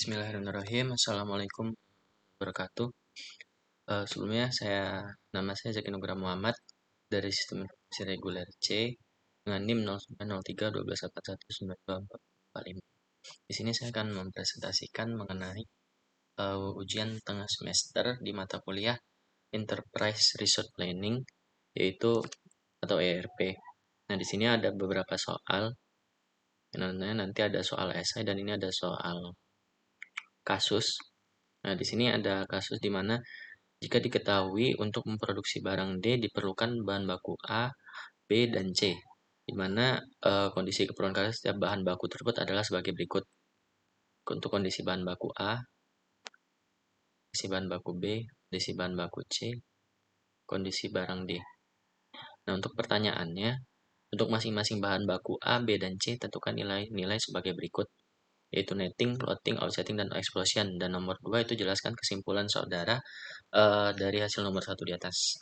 Bismillahirrahmanirrahim. Assalamualaikum warahmatullahi wabarakatuh. Sebelumnya nama saya Zaki Nugraha Muhammad dari Sistem Informasi Reguler C dengan NIM 090312819245. Di sini saya akan mempresentasikan mengenai ujian tengah semester di mata kuliah Enterprise Resource Planning yaitu atau ERP. Nah, di sini ada beberapa soal. Nanti ada soal esai dan ini ada soal kasus. Nah, di sini ada kasus di mana jika diketahui untuk memproduksi barang D diperlukan bahan baku A, B, dan C, di mana kondisi keperluan kalian setiap bahan baku tersebut adalah sebagai berikut. Untuk kondisi bahan baku A, kondisi bahan baku B, kondisi bahan baku C, kondisi barang D. Nah, untuk pertanyaannya, untuk masing-masing bahan baku A, B, dan C, tentukan nilai-nilai sebagai berikut, yaitu netting, loading, offsetting, dan explosion. Dan nomor 2 itu jelaskan kesimpulan saudara dari hasil nomor 1 di atas.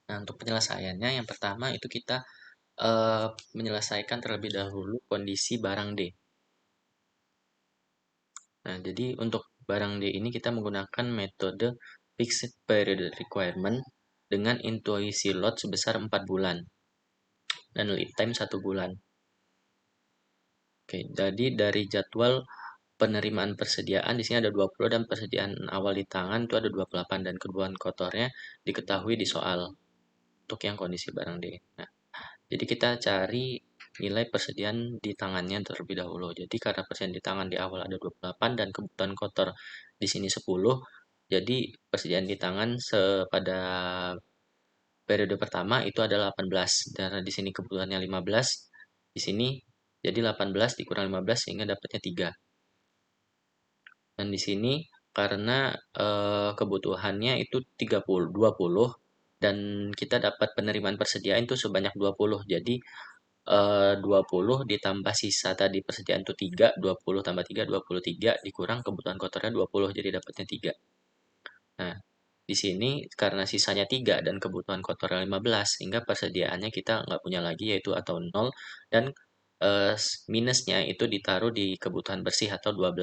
Nah, untuk penyelesaiannya, yang pertama itu kita menyelesaikan terlebih dahulu kondisi barang D. Nah, jadi untuk barang D ini kita menggunakan metode Fixed Period Requirement dengan intuisi lot sebesar 4 bulan dan lead time 1 bulan. Oke, jadi dari jadwal penerimaan persediaan di sini ada 20 dan persediaan awal di tangan itu ada 28 dan kebutuhan kotornya diketahui di soal untuk yang kondisi barang D. Nah, jadi kita cari nilai persediaan di tangannya terlebih dahulu. Jadi karena persediaan di tangan di awal ada 28 dan kebutuhan kotor di sini 10, jadi persediaan di tangan pada periode pertama itu adalah 18. Karena di sini kebutuhannya 15, di sini jadi 18 dikurang 15 sehingga dapatnya 3. Dan di sini karena kebutuhannya itu 20 dan kita dapat penerimaan persediaan itu sebanyak 20. Jadi 20 ditambah sisa tadi persediaan itu 3, 20 tambah 3, 23 dikurang kebutuhan kotornya 20, jadi dapatnya 3. Nah, di sini karena sisanya 3 dan kebutuhan kotornya 15, sehingga persediaannya kita nggak punya lagi yaitu atau 0 dan minusnya itu ditaruh di kebutuhan bersih atau 12.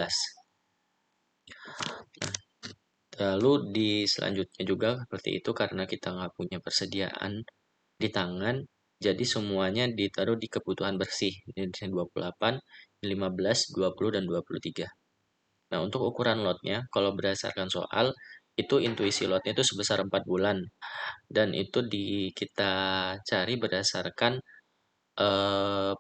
Lalu di selanjutnya juga seperti itu karena kita nggak punya persediaan di tangan, jadi semuanya ditaruh di kebutuhan bersih. Ini di sini 28, 15, 20, dan 23. Nah, untuk ukuran lotnya, kalau berdasarkan soal, itu intuisi lotnya itu sebesar 4 bulan. Dan itu kita cari berdasarkan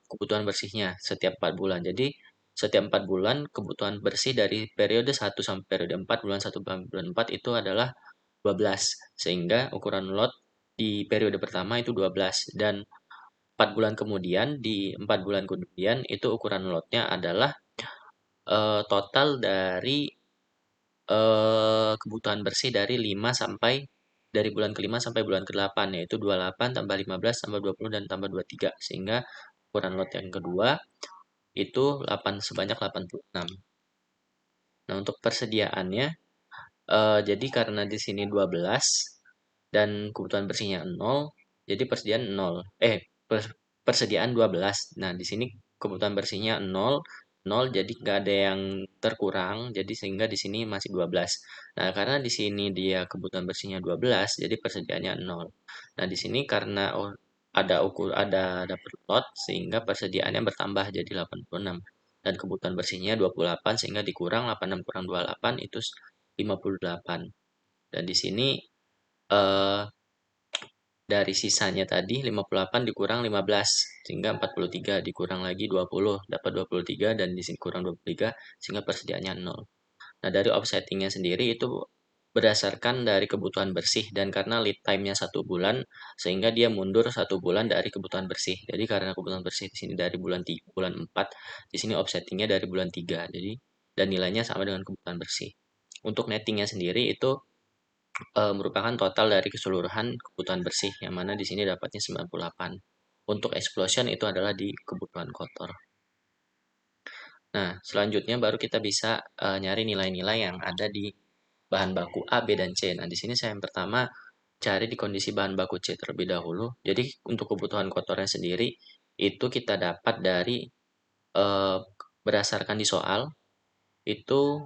kebutuhan bersihnya setiap 4 bulan. Jadi, setiap 4 bulan kebutuhan bersih dari periode 1 sampai periode 4, bulan 1 sampai bulan 4 itu adalah 12. Sehingga ukuran lot di periode pertama itu 12 dan 4 bulan kemudian di 4 bulan kemudian itu ukuran lotnya adalah total dari kebutuhan bersih dari 5 sampai dari bulan ke-5 sampai bulan ke-8 yaitu 28 tambah 15 tambah 20 dan tambah 23 sehingga ukuran lot yang kedua itu sebanyak 86. Nah, untuk persediaannya jadi karena di sini 12 dan kebutuhan bersihnya 0, jadi persediaan 0. Persediaan 12. Nah, di sini kebutuhan bersihnya 0, 0 jadi nggak ada yang terkurang, jadi sehingga di sini masih 12. Nah, karena di sini dia kebutuhan bersihnya 12, jadi persediaannya 0. Nah, di sini karena ada dapur lot sehingga persediaannya bertambah jadi 86 dan kebutuhan bersihnya 28 sehingga dikurang 86 kurang 28 itu 58. Dan di sini eh, dari sisanya tadi 58 dikurang 15 sehingga 43 dikurang lagi 20 dapat 23 dan di sini kurang 23 sehingga persediaannya 0. Nah, dari offsettingnya sendiri itu berdasarkan dari kebutuhan bersih dan karena lead time-nya 1 bulan sehingga dia mundur 1 bulan dari kebutuhan bersih. Jadi karena kebutuhan bersih di sini dari bulan 4, di sini offsettingnya dari bulan 3. Jadi dan nilainya sama dengan kebutuhan bersih. Untuk nettingnya sendiri itu merupakan total dari keseluruhan kebutuhan bersih yang mana di sini dapatnya 98. Untuk explosion itu adalah di kebutuhan kotor. Nah, selanjutnya baru kita bisa nyari nilai-nilai yang ada di bahan baku A, B, dan C. Nah, di sini saya yang pertama cari di kondisi bahan baku C terlebih dahulu. Jadi untuk kebutuhan kotornya sendiri itu kita dapat dari berdasarkan di soal itu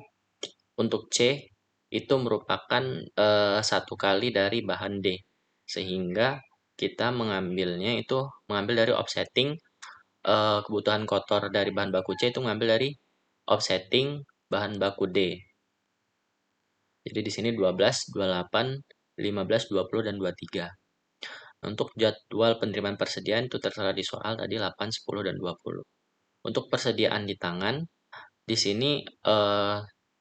untuk C itu merupakan 1 kali dari bahan D, sehingga kita mengambil dari offsetting kebutuhan kotor dari bahan baku C itu mengambil dari offsetting bahan baku D. Jadi di sini 12, 28, 15, 20, dan 23. Untuk jadwal penerimaan persediaan itu tertera di soal tadi 8, 10, dan 20. Untuk persediaan di tangan, di sini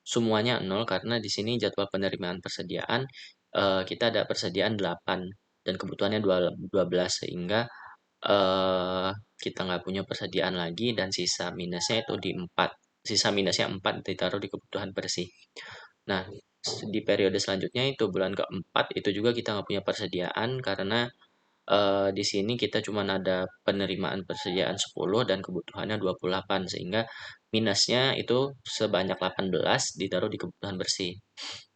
semuanya 0 karena di sini jadwal penerimaan persediaan kita ada persediaan 8 dan kebutuhannya 12 sehingga kita nggak punya persediaan lagi dan sisa minusnya itu di 4. Sisa minusnya 4 ditaruh di kebutuhan bersih. Nah, di periode selanjutnya itu bulan keempat itu juga kita nggak punya persediaan karena di sini kita cuma ada penerimaan persediaan 10 dan kebutuhannya 28 sehingga minusnya itu sebanyak 18 ditaruh di kebutuhan bersih.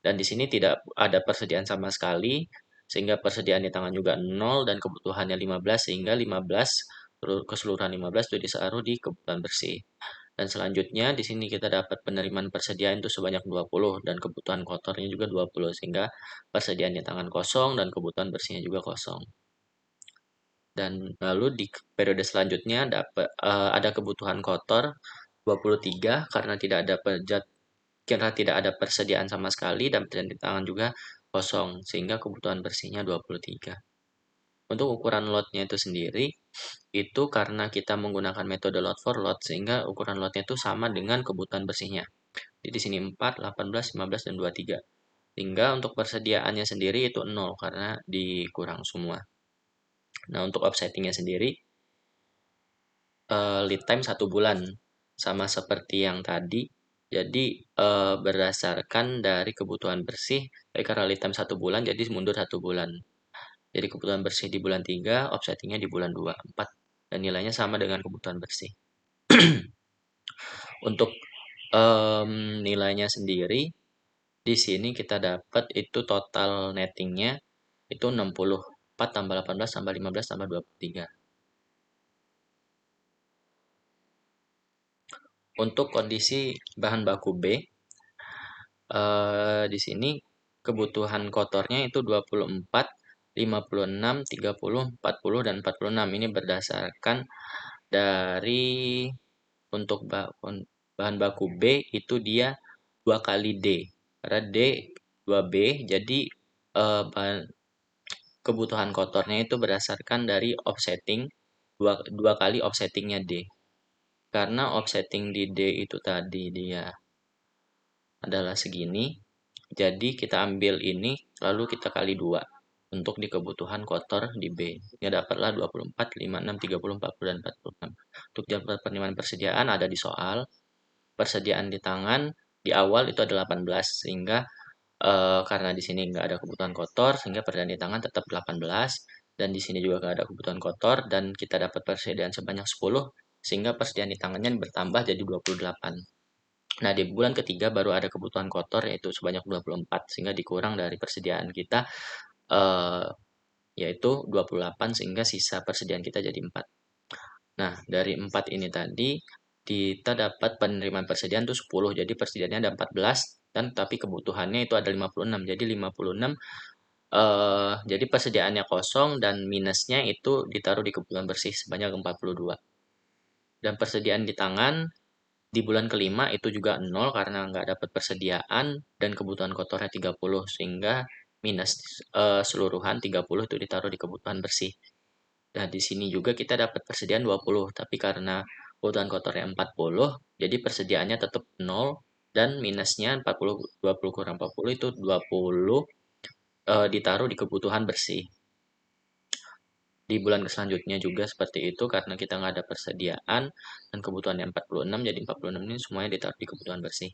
Dan di sini tidak ada persediaan sama sekali sehingga persediaan di tangan juga 0 dan kebutuhannya 15 sehingga 15 keseluruhan 15 itu ditaruh di kebutuhan bersih. Dan selanjutnya di sini kita dapat penerimaan persediaan itu sebanyak 20 dan kebutuhan kotornya juga 20 sehingga persediaan di tangan kosong dan kebutuhan bersihnya juga kosong. Dan lalu di periode selanjutnya ada kebutuhan kotor 23 karena tidak ada persediaan sama sekali dan persediaan di tangan juga kosong sehingga kebutuhan bersihnya 23. Untuk ukuran lotnya itu sendiri itu karena kita menggunakan metode lot for lot sehingga ukuran lotnya itu sama dengan kebutuhan bersihnya. Jadi di sini 4, 18, 15, dan 23. Sehingga untuk persediaannya sendiri itu 0 karena dikurang semua. Nah, untuk offsettingnya sendiri lead time 1 bulan sama seperti yang tadi. Jadi berdasarkan dari kebutuhan bersih, karena lead time 1 bulan jadi mundur 1 bulan. Jadi kebutuhan bersih di bulan 3, offsettingnya di bulan 2, 4. Dan nilainya sama dengan kebutuhan bersih. Untuk nilainya sendiri, di sini kita dapat itu total nettingnya itu 64 tambah 18 tambah 15 tambah 23. Untuk kondisi bahan baku B, di sini kebutuhan kotornya itu 24, 56, 30, 40, dan 46. Ini berdasarkan dari untuk bahan baku B itu dia 2 kali D. Karena D 2B, jadi kebutuhan kotornya itu berdasarkan dari offsetting, dua kali offsettingnya D. Karena offsetting di D itu tadi dia adalah segini, jadi kita ambil ini lalu kita kali 2 untuk di kebutuhan kotor di B. Ya dapatlah 24, 56, 30, 40, dan 46. Untuk jadwal penerimaan persediaan ada di soal. Persediaan di tangan di awal itu ada 18 sehingga karena di sini nggak ada kebutuhan kotor sehingga persediaan di tangan tetap 18 dan di sini juga nggak ada kebutuhan kotor dan kita dapat persediaan sebanyak 10 sehingga persediaan di tangannya bertambah jadi 28. Nah, di bulan ketiga baru ada kebutuhan kotor yaitu sebanyak 24 sehingga dikurang dari persediaan kita eh, yaitu 28 sehingga sisa persediaan kita jadi 4. Nah, dari 4 ini tadi kita dapat penerimaan persediaan itu 10. Jadi persediaannya ada 14 dan tapi kebutuhannya itu ada 56. Jadi 56 jadi persediaannya kosong dan minusnya itu ditaruh di kebutuhan bersih sebanyak 42. Dan persediaan di tangan di bulan kelima itu juga 0 karena nggak dapat persediaan dan kebutuhan kotornya 30 sehingga minus seluruhan 30 itu ditaruh di kebutuhan bersih. Nah, di sini juga kita dapat persediaan 20, tapi karena kebutuhan kotornya 40, jadi persediaannya tetap 0 dan minusnya 40 20 kurang 40 itu 20 ditaruh di kebutuhan bersih. Di bulan selanjutnya juga seperti itu karena kita nggak ada persediaan dan kebutuhannya 46 jadi 46 ini semuanya ditaruh di kebutuhan bersih.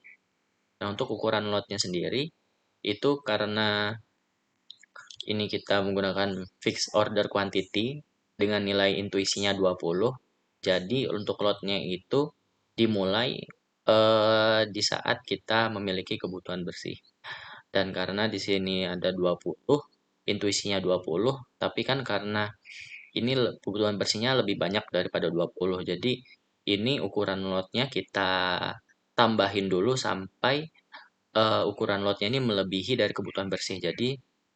Nah, untuk ukuran lotnya sendiri itu karena ini kita menggunakan fixed order quantity dengan nilai intuisinya 20. Jadi untuk lotnya itu dimulai di saat kita memiliki kebutuhan bersih. Dan karena di sini ada 20, intuisinya 20, tapi kan karena ini kebutuhan bersihnya lebih banyak daripada 20. Jadi ini ukuran lotnya kita tambahin dulu sampai ukuran lotnya ini melebihi dari kebutuhan bersih. Jadi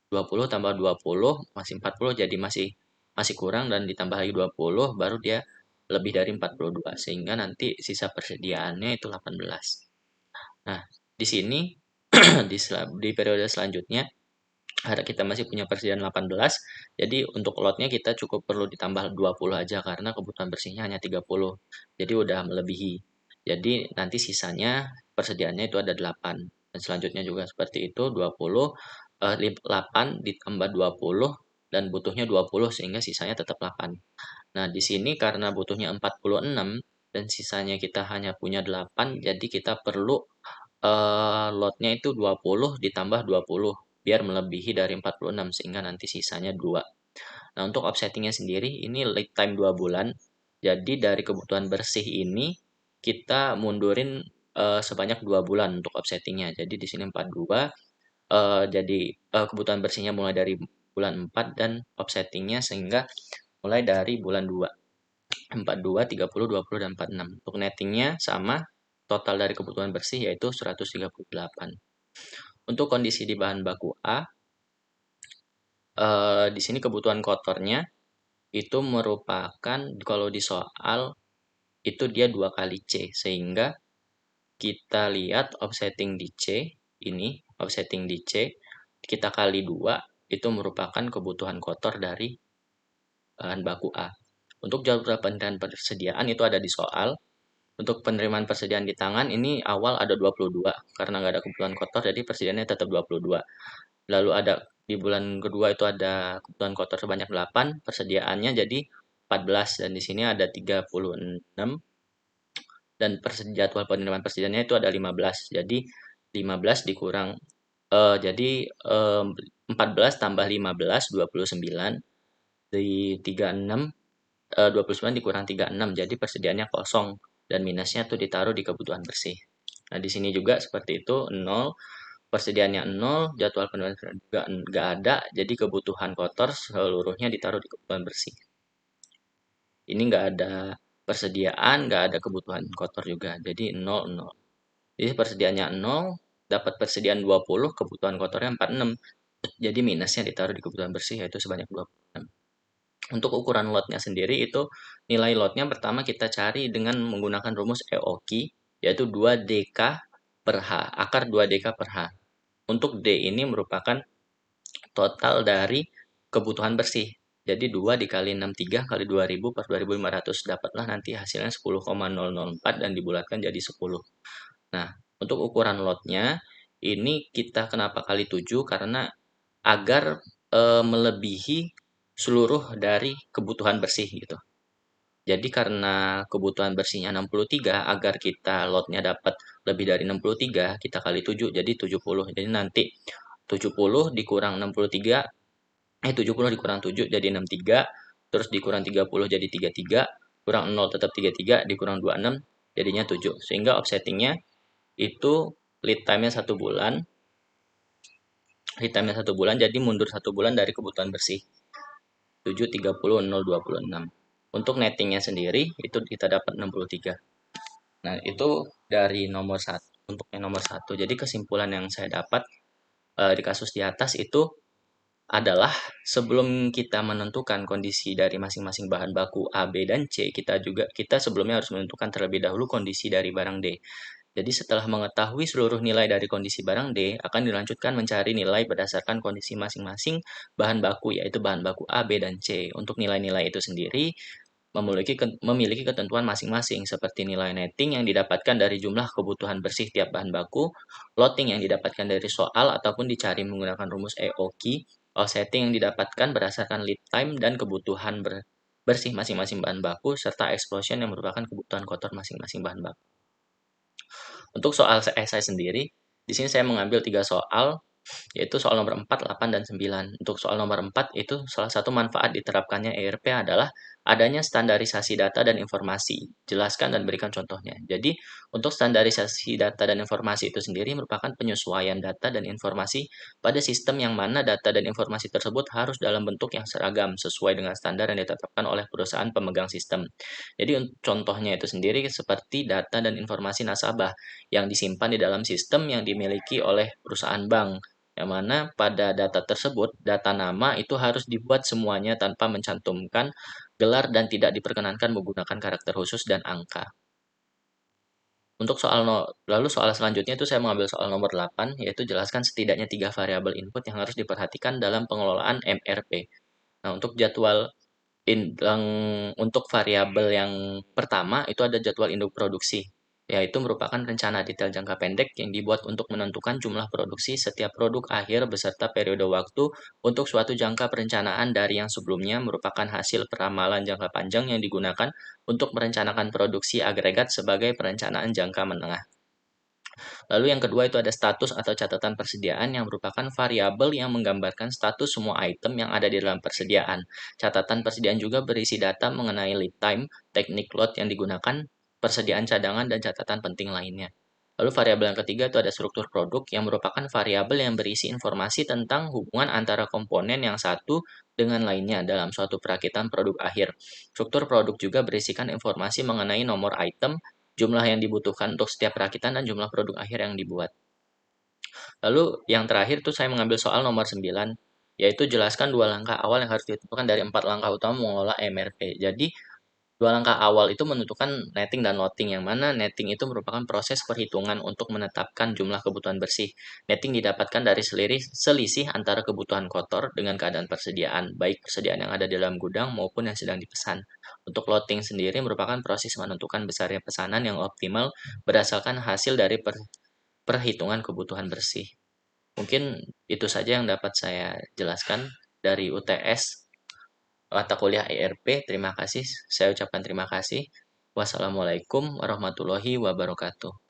20 tambah 20 masih 40, jadi masih kurang, dan ditambah lagi 20 baru dia lebih dari 42, sehingga nanti sisa persediaannya itu 18. Nah, di sini di periode selanjutnya ada kita masih punya persediaan 18. Jadi untuk lotnya kita cukup perlu ditambah 20 aja karena kebutuhan bersihnya hanya 30. Jadi udah melebihi. Jadi nanti sisanya persediaannya itu ada 8. Dan selanjutnya juga seperti itu, 20 8 ditambah 20 dan butuhnya 20 sehingga sisanya tetap 8. Nah, di sini karena butuhnya 46 dan sisanya kita hanya punya 8, jadi kita perlu lotnya itu 20 ditambah 20 biar melebihi dari 46 sehingga nanti sisanya 2. Nah, untuk offsettingnya sendiri ini lead time 2 bulan. Jadi dari kebutuhan bersih ini kita mundurin sebanyak 2 bulan untuk offsettingnya. Jadi di sini 42, jadi kebutuhan bersihnya mulai dari bulan 4 dan offsettingnya sehingga mulai dari bulan 2. 42, 30, 20, dan 46. Untuk nettingnya sama, total dari kebutuhan bersih yaitu 138. Untuk kondisi di bahan baku A, di sini kebutuhan kotornya itu merupakan kalau di soal itu dia 2 kali C, sehingga kita lihat offsetting di C ini, offsetting di C kita kali 2 itu merupakan kebutuhan kotor dari bahan baku A. Untuk jadwal penerimaan persediaan itu ada di soal. Untuk penerimaan persediaan di tangan ini awal ada 22 karena nggak ada kebutuhan kotor jadi persediaannya tetap 22. Lalu ada di bulan kedua itu ada kebutuhan kotor sebanyak 8, persediaannya jadi 14, dan di sini ada 36 dan jadwal penerimaan persediaannya itu ada 15. Jadi 15 dikurang jadi 14 tambah 15 29, di 36 29 dikurang 36 jadi persediaannya kosong dan minusnya tuh ditaruh di kebutuhan bersih. Nah, di sini juga seperti itu 0, persediaannya 0, jadwal penerimaan juga nggak ada, jadi kebutuhan kotor seluruhnya ditaruh di kebutuhan bersih. Ini nggak ada persediaan, nggak ada kebutuhan kotor juga, jadi 0, 0. Jadi persediaannya 0, dapat persediaan 20, kebutuhan kotornya 46, jadi minusnya ditaruh di kebutuhan bersih yaitu sebanyak 26. Untuk ukuran lotnya sendiri itu nilai lotnya pertama kita cari dengan menggunakan rumus EOKI yaitu 2DK per H, akar 2DK per H. Untuk D ini merupakan total dari kebutuhan bersih. Jadi 2 dikali 63 kali 2000 per 2500 dapatlah nanti hasilnya 10,004 dan dibulatkan jadi 10. Nah, untuk ukuran lotnya ini kita kenapa kali 7 karena agar melebihi seluruh dari kebutuhan bersih gitu. Jadi karena kebutuhan bersihnya 63, agar kita lotnya dapat lebih dari 63, kita kali 7 jadi 70. Jadi nanti 70 dikurang 63, 70 dikurang 7 jadi 63, terus dikurang 30 jadi 33, kurang 0 tetap 33, dikurang 26 jadinya 7. Sehingga offsettingnya itu lead time-nya 1 bulan. Lead time-nya 1 bulan, jadi mundur 1 bulan dari kebutuhan bersih. 7, 30, 0, 26. Untuk nettingnya sendiri itu kita dapat 63. Nah, itu dari nomor 1. Untuk yang nomor 1. Jadi kesimpulan yang saya dapat di kasus di atas itu adalah sebelum kita menentukan kondisi dari masing-masing bahan baku A, B, dan C, kita sebelumnya harus menentukan terlebih dahulu kondisi dari barang D. Jadi setelah mengetahui seluruh nilai dari kondisi barang D, akan dilanjutkan mencari nilai berdasarkan kondisi masing-masing bahan baku, yaitu bahan baku A, B, dan C. Untuk nilai-nilai itu sendiri memiliki ketentuan masing-masing seperti nilai netting yang didapatkan dari jumlah kebutuhan bersih tiap bahan baku, loading yang didapatkan dari soal ataupun dicari menggunakan rumus EOKI, offsetting yang didapatkan berdasarkan lead time dan kebutuhan bersih masing-masing bahan baku, serta explosion yang merupakan kebutuhan kotor masing-masing bahan baku. Untuk soal esai sendiri, di sini saya mengambil 3 soal, yaitu soal nomor 4, 8, dan 9. Untuk soal nomor 4 itu salah satu manfaat diterapkannya ERP adalah adanya standarisasi data dan informasi. Jelaskan dan berikan contohnya. Jadi, untuk standarisasi data dan informasi itu sendiri merupakan penyesuaian data dan informasi pada sistem yang mana data dan informasi tersebut harus dalam bentuk yang seragam sesuai dengan standar yang ditetapkan oleh perusahaan pemegang sistem. Jadi, contohnya itu sendiri seperti data dan informasi nasabah yang disimpan di dalam sistem yang dimiliki oleh perusahaan bank. Yang mana pada data tersebut, data nama itu harus dibuat semuanya tanpa mencantumkan gelar dan tidak diperkenankan menggunakan karakter khusus dan angka. Untuk lalu soal selanjutnya itu saya mengambil soal nomor 8, yaitu jelaskan setidaknya 3 variabel input yang harus diperhatikan dalam pengelolaan MRP. Nah, untuk untuk variabel yang pertama itu ada jadwal induk produksi, yaitu merupakan rencana detail jangka pendek yang dibuat untuk menentukan jumlah produksi setiap produk akhir beserta periode waktu untuk suatu jangka perencanaan dari yang sebelumnya merupakan hasil peramalan jangka panjang yang digunakan untuk merencanakan produksi agregat sebagai perencanaan jangka menengah. Lalu yang kedua itu ada status atau catatan persediaan yang merupakan variabel yang menggambarkan status semua item yang ada di dalam persediaan. Catatan persediaan juga berisi data mengenai lead time, teknik lot yang digunakan, persediaan cadangan, dan catatan penting lainnya. Lalu variabel yang ketiga itu ada struktur produk yang merupakan variabel yang berisi informasi tentang hubungan antara komponen yang satu dengan lainnya dalam suatu perakitan produk akhir. Struktur produk juga berisikan informasi mengenai nomor item, jumlah yang dibutuhkan untuk setiap perakitan, dan jumlah produk akhir yang dibuat. Lalu yang terakhir tuh saya mengambil soal nomor 9, yaitu jelaskan 2 langkah awal yang harus ditentukan dari 4 langkah utama mengelola MRP. Jadi 2 langkah awal itu menentukan netting dan loading, yang mana netting itu merupakan proses perhitungan untuk menetapkan jumlah kebutuhan bersih. Netting didapatkan dari selisih antara kebutuhan kotor dengan keadaan persediaan, baik persediaan yang ada di dalam gudang maupun yang sedang dipesan. Untuk loading sendiri merupakan proses menentukan besarnya pesanan yang optimal berdasarkan hasil dari perhitungan kebutuhan bersih. Mungkin itu saja yang dapat saya jelaskan dari UTS mata kuliah ERP. Terima kasih. Saya ucapkan terima kasih. Wassalamualaikum warahmatullahi wabarakatuh.